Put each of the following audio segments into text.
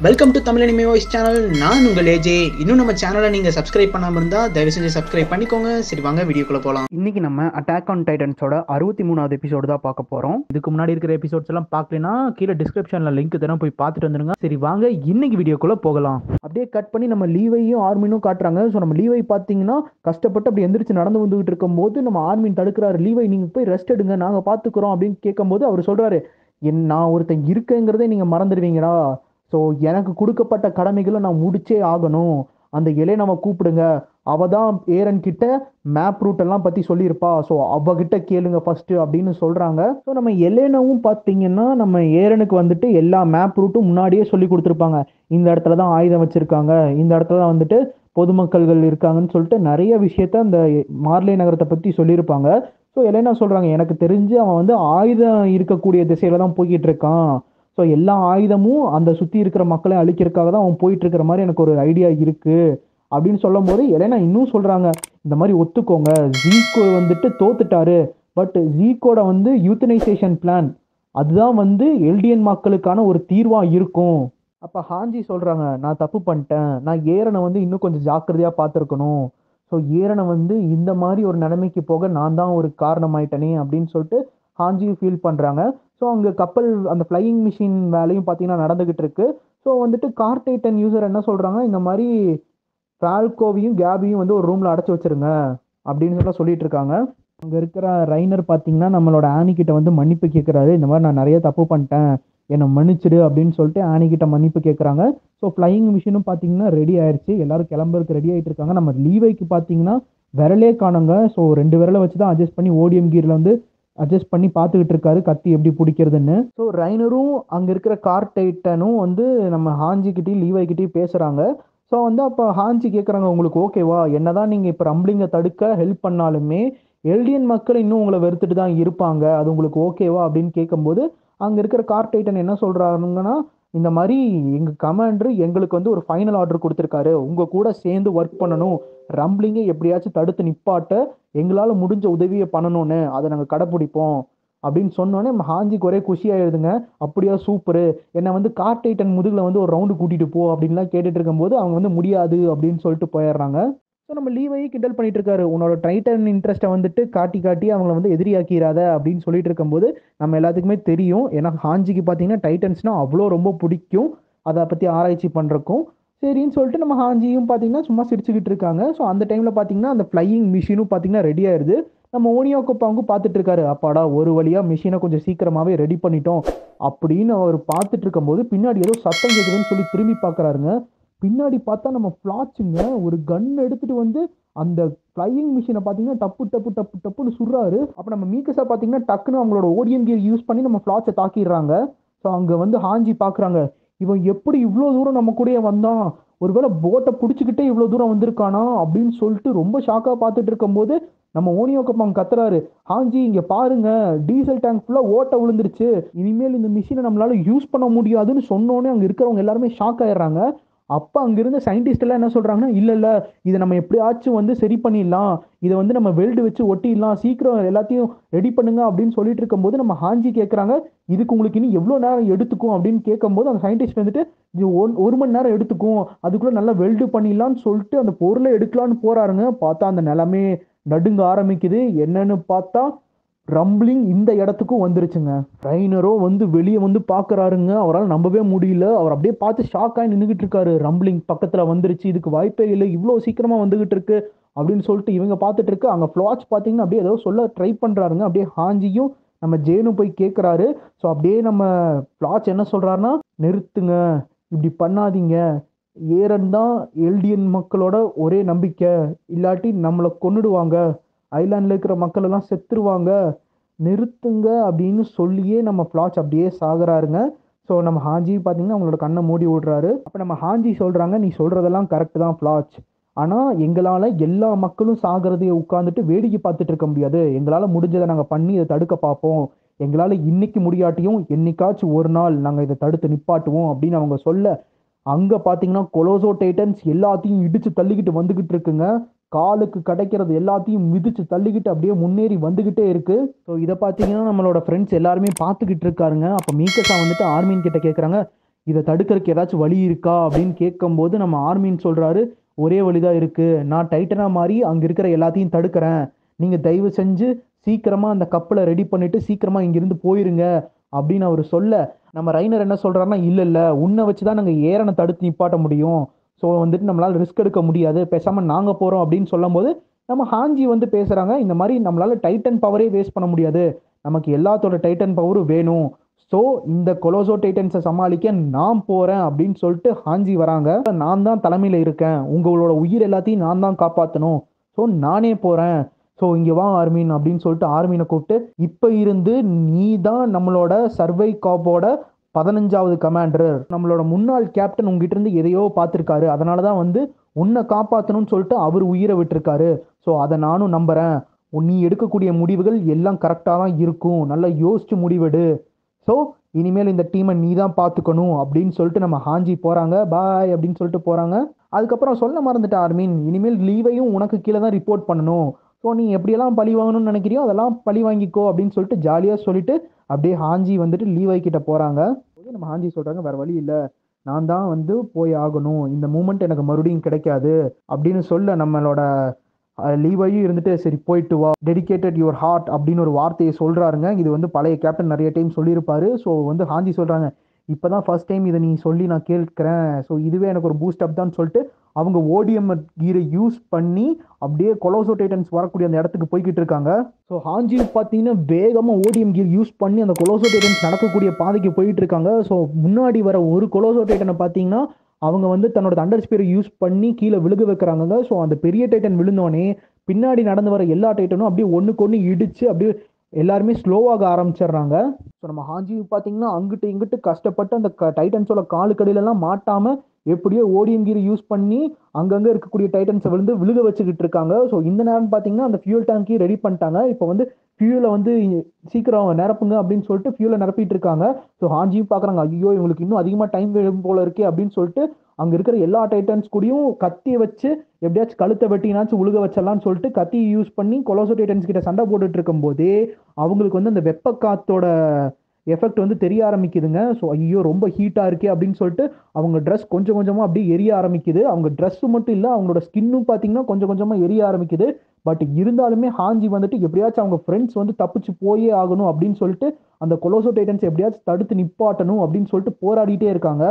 Welcome to Tamil anime voice channel. நான் உங்கள் AJ. இன்னும் நம்ம சேனலை நீங்கள் சப்ஸ்கிரைப் பண்ணாமல் இருந்தால் தயவு செஞ்சு சப்ஸ்கிரைப் பண்ணிக்கோங்க. சரி வாங்க வீடியோக்குள்ளே போகலாம். இன்னைக்கு நம்ம அட்டாக் ஆன் டைட்டன்ஸோட 63வது எபிசோடு தான் பார்க்க போகிறோம். இதுக்கு முன்னாடி இருக்கிற எபிசோட்ஸ் எல்லாம் பார்க்கலனா கீழே டிஸ்கிரிப்ஷனில் லிங்க் தரேன், போய் பார்த்துட்டு வந்துருங்க. சரி வாங்க இன்னைக்கு வீடியோக்குள்ளே போகலாம். அப்படியே கட் பண்ணி நம்ம லீவையும் ஆர்மினும் காட்டுறாங்க. ஸோ நம்ம லீவை பார்த்தீங்கன்னா கஷ்டப்பட்டு அப்படி எந்திரிச்சு நடந்து வந்துகிட்டு இருக்கும்போது நம்ம ஆர்மின் தடுக்கிறாரு. லீவை நீங்கள் போய் ரெஸ்ட் எடுங்க, நாங்கள் பார்த்துக்குறோம் அப்படின்னு கேட்கும்போது அவர் சொல்கிறாரு, நான் ஒருத்தன் இருக்கேங்கிறதே நீங்கள் மறந்துடுவீங்களா? ஸோ எனக்கு கொடுக்கப்பட்ட கடமைகளை நான் முடிச்சே ஆகணும். அந்த எலேனாவை கூப்பிடுங்க, அவ தான் ஏரன் கிட்ட மேப் ரூட் எல்லாம் பற்றி சொல்லியிருப்பா. ஸோ அவகிட்ட கேளுங்க ஃபர்ஸ்ட் அப்படின்னு சொல்கிறாங்க. ஸோ நம்ம எலேனாவும் பார்த்தீங்கன்னா நம்ம ஏரனுக்கு வந்துட்டு எல்லா மேப் ரூட்டும் முன்னாடியே சொல்லி கொடுத்துருப்பாங்க. இந்த இடத்துல தான் ஆயுதம் வச்சுருக்காங்க, இந்த இடத்துல தான் வந்துட்டு பொதுமக்கள்கள் இருக்காங்கன்னு சொல்லிட்டு நிறைய விஷயத்த அந்த மார்லே நகரத்தை பற்றி சொல்லியிருப்பாங்க. ஸோ எலேனா சொல்கிறாங்க, எனக்கு தெரிஞ்சு அவன் வந்து ஆயுதம் இருக்கக்கூடிய திசையில தான் போய்கிட்டு இருக்கான். ஸோ எல்லா ஆயுதமும் அந்த சுற்றி இருக்கிற மக்களை அழிக்கிறதுக்காக தான் அவன் போயிட்டு இருக்கிற மாதிரி எனக்கு ஒரு ஐடியா இருக்கு அப்படின்னு சொல்லும் போது எலேனா இன்னும் சொல்றாங்க, இந்த மாதிரி ஒத்துக்கோங்க, ஜீக்கோ வந்துட்டு தோத்துட்டாரு, பட் ஜீக்கோட வந்து யூத்தனைசேஷன் பிளான் அதுதான் வந்து எல்டியன் மக்களுக்கான ஒரு தீர்வா இருக்கும். அப்ப ஹாஞ்சி சொல்றாங்க, நான் தப்பு பண்ணிட்டேன், நான் ஏரனை வந்து இன்னும் கொஞ்சம் ஜாக்கிரதையா பார்த்துருக்கணும். ஸோ ஏரனை வந்து இந்த மாதிரி ஒரு நிலைமைக்கு போக நான் தான் ஒரு காரணமாயிட்டனே அப்படின்னு சொல்லிட்டு ஹாஞ்சியும் ஃபீல் பண்றாங்க. ஸோ அங்கே கப்பல் அந்த ஃப்ளையிங் மிஷின் வேலையும் பார்த்தீங்கன்னா நடந்துகிட்டு இருக்கு. ஸோ வந்துட்டு கார்டைட்டன் யூசர் என்ன சொல்றாங்க, இந்த மாதிரி ஃபால்கோவையும் கேபியும் வந்து ஒரு ரூம்ல அடைச்சி வச்சிருங்க அப்படின்னு சொல்லிட்டு இருக்காங்க. அங்கே இருக்கிற ரைனர் பார்த்தீங்கன்னா நம்மளோட ஆனி கிட்ட வந்து மன்னிப்பு கேட்குறாரு. இந்த மாதிரி நான் நிறைய தப்பு பண்ணிட்டேன், என்னை மன்னிச்சிடு அப்படின்னு சொல்லிட்டு ஆனி கிட்ட மன்னிப்பு கேட்குறாங்க. ஸோ ஃப்ளையிங் மிஷினும் பார்த்தீங்கன்னா ரெடி ஆயிடுச்சு, எல்லாரும் கிளம்புறதுக்கு ரெடி ஆகிட்டு இருக்காங்க. நம்ம லீவைக்கு பார்த்தீங்கன்னா விரலே காணுங்க. ஸோ 2 விரலை வச்சு தான் அட்ஜஸ்ட் பண்ணி ஓடிஎம் கீரில் வந்து அட்ஜஸ்ட் பண்ணி பார்த்துக்கிட்டு இருக்காரு கத்தி எப்படி பிடிக்கிறதுன்னு. ஸோ ரைனரும் அங்கே இருக்கிற கார்டைட்டனும் வந்து நம்ம ஹாஞ்சிக்கிட்டையும் லீவைக்கிட்டையும் பேசுகிறாங்க. ஸோ வந்து அப்போ ஹாஞ்சி கேட்குறாங்க, உங்களுக்கு ஓகேவா, என்னதான் நீங்கள் இப்போ ரம்பிளிங்கை தடுக்க ஹெல்ப் பண்ணாலுமே எல்டியன் மக்கள் இன்னும் உங்களை வெறுத்துட்டு தான் இருப்பாங்க, அது உங்களுக்கு ஓகேவா அப்படின்னு கேட்கும்போது அங்கே இருக்கிற கார்டைட்டன் என்ன சொல்கிறாங்கன்னா, இந்த மாதிரி எங்கள் கமாண்டர் எங்களுக்கு வந்து ஒரு ஃபைனல் ஆர்டர் கொடுத்துருக்காரு, உங்கள் கூட சேர்ந்து ஒர்க் பண்ணணும், ரம்பிளிங்கை எப்படியாச்சும் தடுத்து நிப்பாட்ட எங்களால் முடிஞ்ச உதவியை பண்ணணும்னு, அதை நாங்கள் கடைப்பிடிப்போம் அப்படின்னு சொன்னோன்னே நம்ம ஹாஞ்சிக்கு ஒரே குஷியாயிருதுங்க. அப்படியா சூப்பரு, என்னை வந்து கார்டைட்டன் முதுகில் வந்து ஒரு ரவுண்டு கூட்டிகிட்டு போ அப்படின்லாம் கேட்டுட்டு இருக்கும்போது அவங்க வந்து முடியாது அப்படின்னு சொல்லிட்டு போயிடுறாங்க. ஸோ நம்ம லீவையும் கிண்டல் பண்ணிட்டு இருக்காரு, உன்னோட டைட்டன் இன்ட்ரெஸ்ட்டை வந்துட்டு காட்டி காட்டி அவங்கள வந்து எதிரியாக்கிறாத அப்படின்னு சொல்லிட்டு இருக்கும்போது நம்ம எல்லாத்துக்குமே தெரியும், ஏன்னா ஹாஞ்சிக்கு பார்த்தீங்கன்னா டைட்டன்ஸ்னால் அவ்வளோ ரொம்ப பிடிக்கும், அதை பற்றி ஆராய்ச்சி பண்ணுறக்கும். சரின்னு சொல்லிட்டு நம்ம ஹாஞ்சியும் பார்த்தீங்கன்னா சும்மா சிரிச்சுக்கிட்டு இருக்காங்க. ஸோ அந்த டைமில் பார்த்தீங்கன்னா அந்த ஃப்ளையிங் மிஷினும் பார்த்தீங்கன்னா ரெடி ஆயிடுது. நம்ம ஓனியோகோப்பாவும் பார்த்துட்டு இருக்காரு, அப்பாடா ஒரு வழியாக மிஷினை கொஞ்சம் சீக்கிரமாகவே ரெடி பண்ணிட்டோம் அப்படின்னு அவர் பார்த்துட்டு இருக்கும்போது பின்னாடி ஏதோ சத்தம் கேட்குதுன்னு சொல்லி திரும்பி பார்க்குறாருங்க. பின்னாடி பார்த்தா நம்ம ஃப்ளாட்சுங்க ஒரு கன் எடுத்துட்டு வந்து அந்த ஃப்ளையிங் மிஷினை பார்த்தீங்கன்னா டப்பு டப்பு டப்பு டப்புன்னு சுடுறாரு. அப்போ நம்ம மீக்கஸா பார்த்தீங்கன்னா டக்குன்னு அவங்களோட ஓடியன் கியர் யூஸ் பண்ணி நம்ம ஃப்ளாட்சை தாக்கிடுறாங்க. ஸோ அங்கே வந்து ஹாஞ்சி பார்க்குறாங்க, இவன் எப்படி இவ்வளோ தூரம் நம்ம கூடயே வந்தான், ஒருவேளை போட்டை பிடிச்சிக்கிட்டே இவ்வளோ தூரம் வந்திருக்கானா அப்படின்னு சொல்லிட்டு ரொம்ப ஷாக்காக பார்த்துட்டு இருக்கும்போது நம்ம ஓனியோகப்பாங்க கத்துறாரு, ஹாஞ்சி இங்கே பாருங்க, டீசல் டேங்க் ஃபுல்லாக ஓட்ட விழுந்துருச்சு, இனிமேல் இந்த மிஷினை நம்மளால யூஸ் பண்ண முடியாதுன்னு சொன்னோன்னே அங்கே இருக்கிறவங்க எல்லாருமே ஷாக் ஆயிடுறாங்க. அப்போ அங்கிருந்த சயின்டிஸ்ட் எல்லாம் என்ன சொல்றாங்கன்னா, இல்லை இதை நம்ம எப்படியாச்சும் வந்து சரி பண்ணிடலாம், இதை வந்து நம்ம வெல்டு வச்சு ஒட்டிடலாம், சீக்கிரம் எல்லாத்தையும் ரெடி பண்ணுங்க அப்படின்னு சொல்லிட்டு இருக்கும்போது நம்ம ஹாஞ்சி கேட்குறாங்க, இதுக்கு உங்களுக்கு இன்னும் எவ்வளோ நேரம் எடுத்துக்கும் அப்படின்னு கேட்கும்போது அந்த சயின்டிஸ்ட் வந்துட்டு இது 1 மணி நேரம் எடுத்துக்கும், அதுக்குள்ளே நல்லா வெல்டு பண்ணிடலான்னு சொல்லிட்டு அந்த பொருளை எடுக்கலான்னு போறாருங்க. பார்த்தா அந்த நிலமே நடுங்க ஆரம்பிக்குது. என்னன்னு பார்த்தா ரம்பிளிங் இந்த இடத்துக்கும் வந்துருச்சுங்க. ரைனரோ வந்து வெளியே வந்து பார்க்குறாருங்க, அவரால் நம்பவே முடியல, அவர் அப்படியே பார்த்து ஷாக் ஆகி நின்றுகிட்டு இருக்காரு. ரம்பிளிங் பக்கத்தில் வந்துருச்சு, இதுக்கு வாய்ப்பே இல்லை, இவ்வளோ சீக்கிரமாக வந்துகிட்டு இருக்கு அப்படின்னு சொல்லிட்டு இவங்க பார்த்துட்டு இருக்கு. அங்கே ஃப்ளாட்ச் பார்த்தீங்கன்னா அப்படியே ஏதோ சொல்ல ட்ரை பண்ணுறாருங்க. அப்படியே ஹாஞ்சியும் நம்ம ஜேனும் போய் கேட்குறாரு. ஸோ அப்படியே நம்ம ஃப்ளாட்ச் என்ன சொல்கிறாருன்னா, நிறுத்துங்க, இப்படி பண்ணாதீங்க, ஏரன் தான் எல்டியன் மக்களோட ஒரே நம்பிக்கை, இல்லாட்டி நம்மளை கொன்னுடுவாங்க, ஐலாண்டில் இருக்கிற மக்கள் எல்லாம் செத்துருவாங்க, நிறுத்துங்க அப்படின்னு சொல்லியே நம்ம ஃப்ளாட்ச் அப்படியே சாகுறாருங்க. ஸோ நம்ம ஹாஞ்சி பார்த்தீங்கன்னா அவங்களோட கண்ணை மூடி விடுறாரு. அப்போ நம்ம ஹாஞ்சி சொல்கிறாங்க, நீ சொல்கிறதெல்லாம் கரெக்டு தான் ஃப்ளாட்ச், ஆனால் எங்களால் எல்லா மக்களும் சாகிறதையை உட்காந்துட்டு வேடிக்கை பார்த்துட்டு இருக்க முடியாது, எங்களால் முடிஞ்சதை நாங்கள் பண்ணி இதை தடுக்க பார்ப்போம், எங்களால் இன்னைக்கு முடியாட்டியும் என்னைக்காச்சும் ஒரு நாள் நாங்கள் இதை தடுத்து நிப்பாட்டுவோம் அப்படின்னு அவங்க சொல்ல அங்கே பார்த்தீங்கன்னா கொலோசோ டைட்டன்ஸ் எல்லாத்தையும் இடித்து தள்ளிக்கிட்டு வந்துக்கிட்டு இருக்குங்க. காலுக்கு கிடைக்கிறது எல்லாத்தையும் மிதிச்சு தள்ளிக்கிட்டு அப்படியே முன்னேறி வந்துக்கிட்டே இருக்கு. ஸோ இதை பார்த்தீங்கன்னா நம்மளோட ஃப்ரெண்ட்ஸ் எல்லாருமே பார்த்துக்கிட்டு இருக்காருங்க. அப்போ மீக்கஸா வந்துட்டு ஆர்மின் கிட்ட கேட்குறாங்க, இதை தடுக்கிறதுக்கு ஏதாச்சும் வழி இருக்கா அப்படின்னு கேட்கும்போது நம்ம ஆர்மின் சொல்றாரு, ஒரே வழிதான் இருக்கு, நான் டைட்டனா மாறி அங்க இருக்கிற எல்லாத்தையும் தடுக்கிறேன், நீங்க தயவு செஞ்சு சீக்கிரமா அந்த கப்பலை ரெடி பண்ணிட்டு சீக்கிரமா இங்கிருந்து போயிருங்க அப்படின்னு அவர் சொல்ல, நம்ம ரைனர் என்ன சொல்றாருன்னா, இல்ல இல்ல உன்னை வச்சுதான் நாங்க ஏரனை தடுத்து நிப்பாட்ட முடியும், ஸோ வந்துட்டு நம்மளால ரிஸ்க் எடுக்க முடியாது, பேசாம நாங்க போறோம் அப்படின்னு சொல்லும் போது நம்ம ஹாஞ்சி வந்து பேசுறாங்க, இந்த மாதிரி நம்மளால டைட்டன் பவரே வேஸ்ட் பண்ண முடியாது, நமக்கு எல்லாத்தோட டைட்டன் பவரும் வேணும், ஸோ இந்த கொலோசோ டைட்டன்ஸை சமாளிக்க நான் போறேன் அப்படின்னு சொல்லிட்டு ஹாஞ்சி வராங்க. நான் தான் தலைமையில இருக்கேன், உங்களோட உயிர் எல்லாத்தையும் நான் தான் காப்பாற்றணும், ஸோ நானே போறேன், ஸோ இங்கே வா ஆர்மின் அப்படின்னு சொல்லிட்டு ஆர்மினை கூப்பிட்டு, இப்போ இருந்து நீ தான் நம்மளோட சர்வை காப்போட 15வது கமாண்டர், நம்மளோட முன்னாள் கேப்டன் உங்ககிட்ட இருந்து எதையோ பார்த்துருக்காரு, அதனால தான் வந்து உன்னை காப்பாற்றணும்னு சொல்லிட்டு அவர் உயிரை விட்டுருக்காரு, ஸோ அதை நானும் நம்புறேன், நீ எடுக்கக்கூடிய முடிவுகள் எல்லாம் கரெக்டாக தான் இருக்கும், நல்லா யோசிச்சு முடிவெடு, ஸோ இனிமேல் இந்த டீமை நீ தான் பார்த்துக்கணும் அப்படின்னு சொல்லிட்டு நம்ம ஹாஞ்சி போகிறாங்க, பாய் அப்படின்னு சொல்லிட்டு போகிறாங்க. அதுக்கப்புறம் சொல்ல மறந்துட்டேன் ஆர்மின், இனிமேல் லீவையும் உனக்கு கீழே தான் ரிப்போர்ட் பண்ணணும், ஸோ நீ எப்படியெல்லாம் பழி வாங்கணும்னு நினைக்கிறியோ அதெல்லாம் பழி வாங்கிக்கோ அப்படின்னு சொல்லிட்டு ஜாலியாக சொல்லிட்டு அப்படியே ஹாஞ்சி வந்துட்டு லீவை கிட்ட போகிறாங்க. நம்ம ஹாஞ்சி சொல்கிறாங்க, வேறு வழி இல்லை, நான் தான் வந்து போய் ஆகணும், இந்த மூமெண்ட் எனக்கு மறுபடியும் கிடைக்காது அப்படின்னு சொல்ல, நம்மளோட லீவையும் இருந்துட்டு சரி போயிட்டு வா, டெடிகேட்டட் யுவர் ஹார்ட் அப்படின்னு ஒரு வார்த்தையை சொல்கிறாருங்க. இது வந்து பழைய கேப்டன் நிறைய டைம் சொல்லியிருப்பாரு. ஸோ வந்து ஹாஞ்சி சொல்கிறாங்க, இப்போ தான் ஃபர்ஸ்ட் டைம் இதை நீ சொல்லி நான் கேட்குறேன், ஸோ இதுவே எனக்கு ஒரு பூஸ்ட் அப் தான் சொல்லிட்டு அவங்க ஓடிஎம் கீரை யூஸ் பண்ணி அப்படியே கொலோசோ டைட்டன்ஸ் வரக்கூடிய அந்த இடத்துக்கு போய்கிட்டு இருக்காங்க. ஸோ ஹாஞ்சி பார்த்தீங்கன்னா வேகமாக ஓடிஎம் கீர் யூஸ் பண்ணி அந்த கொலோசோ டைட்டன்ஸ் நடக்கக்கூடிய பாதைக்கு போயிட்டு இருக்காங்க. ஸோ முன்னாடி வர ஒரு கொலோசோ டைட்டனை பார்த்தீங்கன்னா அவங்க வந்து தன்னோட தண்டர் ஸ்பியரை யூஸ் பண்ணி கீழே விழுக வைக்கிறாங்க. ஸோ அந்த பெரிய டைட்டன் விழுந்தோடனே பின்னாடி நடந்து வர எல்லா டைட்டனும் அப்படியே ஒன்றுக்கு ஒன்று இடிச்சு அப்படியே எல்லாருமே ஸ்லோவாக ஆரம்பிச்சிடுறாங்க. ஸோ நம்ம ஹாஞ்சி பார்த்தீங்கன்னா அங்கிட்டு இங்கிட்டு கஷ்டப்பட்டு அந்த டைட்டன்ஸோட காலுக்கடியிலலாம் மாட்டாமல் எப்படியோ ஓடிஎம் கீர் யூஸ் பண்ணி அங்கங்கே இருக்கக்கூடிய டைட்டன்ஸை விழுக வச்சுக்கிட்டு இருக்காங்க. ஸோ இந்த நேரம் பார்த்தீங்கன்னா அந்த ஃபியூல் டேங்கையும் ரெடி பண்ணிட்டாங்க. இப்போ வந்து ஃபியூலை வந்து சீக்கிரம் நிரப்புங்க அப்படின்னு சொல்லிட்டு ஃபியூலை நிரப்பிட்டு இருக்காங்க. ஸோ ஹாஞ்சியும் பார்க்குறாங்க, ஐயோ இவங்களுக்கு இன்னும் அதிகமாக டைம் வேணும் போல இருக்கே அப்படின்னு சொல்லிட்டு அங்கே இருக்கிற எல்லா டைட்டன்ஸ் கூடயும் கத்தியை வச்சு எப்படியாச்சும் கழுத்தை வெட்டினாச்சும் உழுக வச்சிடலாம்னு சொல்லிட்டு கத்தியை யூஸ் பண்ணி கொலோசோ டைட்டன்ஸ் கிட்ட சண்டை போட்டுட்டு இருக்கும் போதே அவங்களுக்கு வந்து அந்த வெப்ப காத்தோட எஃபெக்ட் வந்து தெரிய ஆரம்பிக்குதுங்க. ஸோ ஐயோ ரொம்ப ஹீட்டாக இருக்கே அப்படின்னு சொல்லிட்டு அவங்க ட்ரெஸ் கொஞ்சம் கொஞ்சமாக அப்படியே எரிய ஆரம்பிக்குது. அவங்க ட்ரெஸ்ஸு மட்டும் இல்லை, அவங்களோட ஸ்கின்னும் பார்த்தீங்கன்னா கொஞ்சம் கொஞ்சமாக எரிய ஆரம்பிக்குது. பட் இருந்தாலுமே ஹாஞ்சி வந்துட்டு எப்படியாச்சும் அவங்க ஃப்ரெண்ட்ஸ் வந்து தப்பிச்சு போயே ஆகணும் அப்படின்னு சொல்லிட்டு அந்த கொலோசோ டைட்டன்ஸ் எப்படியாச்சும் தடுத்து நிப்பாட்டணும் அப்படின்னு சொல்லிட்டு போராடிட்டே இருக்காங்க.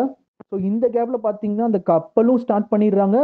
ஸோ இந்த கேப்பில் பார்த்தீங்கன்னா அந்த கப்பலும் ஸ்டார்ட் பண்ணிடுறாங்க,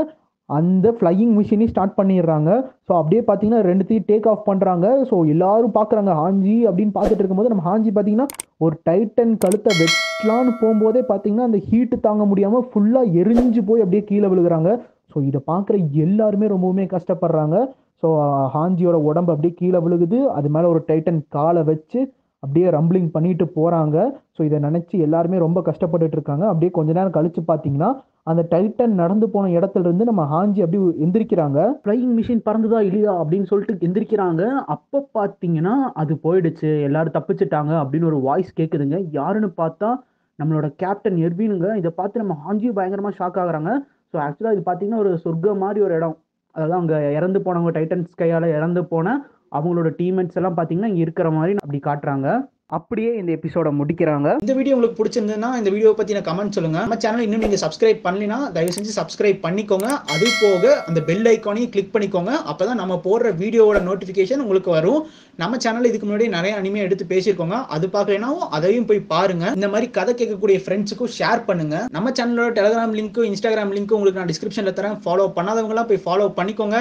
அந்த ஃப்ளையிங் மிஷினையும் ஸ்டார்ட் பண்ணிடுறாங்க. ஸோ அப்படியே பார்த்தீங்கன்னா ரெண்டுத்தையும் டேக் ஆஃப் பண்ணுறாங்க. ஸோ எல்லாரும் பார்க்குறாங்க ஹாஞ்சி அப்படின்னு பார்த்துட்டு இருக்கும்போது நம்ம ஹாஞ்சி பார்த்தீங்கன்னா ஒரு டைட்டன் கழுத்தை வெட்டலான்னு போகும்போதே பார்த்தீங்கன்னா அந்த ஹீட்டு தாங்க முடியாமல் ஃபுல்லாக எரிஞ்சு போய் அப்படியே கீழே விழுகிறாங்க. ஸோ இதை பார்க்குற எல்லாருமே ரொம்பவுமே கஷ்டப்படுறாங்க. ஸோ ஹாஞ்சியோட உடம்பு அப்படியே கீழே விழுகுது, அது மேலே ஒரு டைட்டன் காலை வச்சு அப்படியே ரம்பிளிங் பண்ணிட்டு போகிறாங்க. ஸோ இதை நினச்சி எல்லாருமே ரொம்ப கஷ்டப்பட்டுட்டு இருக்காங்க. அப்படியே கொஞ்ச நேரம் கழிச்சு பார்த்தீங்கன்னா அந்த டைட்டன் நடந்து போன இடத்துல இருந்து நம்ம ஹாஞ்சி அப்படி எந்திரிக்கிறாங்க. ஃப்ளையிங் மிஷின் பறந்துதா இல்லையா அப்படின்னு சொல்லிட்டு எந்திரிக்கிறாங்க. அப்போ பார்த்தீங்கன்னா அது போயிடுச்சு, எல்லாரும் தப்பிச்சிட்டாங்க அப்படின்னு ஒரு வாய்ஸ் கேட்குதுங்க. யாருன்னு பார்த்தா நம்மளோட கேப்டன் எர்வினுங்க. இதை பார்த்து நம்ம ஹாஞ்சி பயங்கரமாக ஷாக் ஆகுறாங்க. ஸோ ஆக்சுவலாக இது பார்த்தீங்கன்னா ஒரு சொர்க்கம் மாதிரி ஒரு இடம், அதாவது அங்கே இறந்து போனவங்க டைட்டன்ஸ் கையால் இறந்து போன அவங்களோட டீம்மேட்ஸ் எல்லாம் பார்த்தீங்கன்னா இங்கே இருக்கிற மாதிரி அப்படி காட்டுறாங்க. அப்படியே இந்த எபிசோட முடிக்கிறாங்க. இந்த வீடியோ உங்களுக்கு பிடிச்சிருந்ததுன்னா இந்த வீடியோ பற்றின கமெண்ட் சொல்லுங்கள். நம்ம சேனல் இன்னும் நீங்கள் சப்ஸ்கிரைப் பண்ணலினா தயவு செஞ்சு சப்ஸ்கிரைப் பண்ணிக்கோங்க. அது போக அந்த பெல் ஐக்கானையும் கிளிக் பண்ணிக்கோங்க. அப்போ தான் நம்ம போடுற வீடியோவோட நோட்டிஃபிகேஷன் உங்களுக்கு வரும். நம்ம சேனல் இதுக்கு முன்னாடி நிறைய அனிமே எடுத்து பேசியிருக்கோங்க, அது பார்க்கலைனாவும் அதையும் போய் பாருங்க. இந்த மாதிரி கதை கேட்கக்கூடிய ஃப்ரெண்ட்ஸுக்கும் ஷேர் பண்ணுங்க. நம்ம சேனலோட டெலிகிராம் லிங்க்கும் இன்ஸ்டாகிராம் லிங்க்கும் உங்களுக்கு நான் டிஸ்கிரிப்ஷனில் தரேன். ஃபாலோ பண்ணாதவங்களாம் போய் ஃபாலோ பண்ணிக்கோங்க.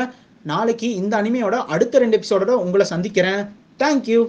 நாளைக்கு இந்த அனிமையோட அடுத்த 2 எபிசோடோட உங்களை சந்திக்கிறேன். தேங்க்யூ.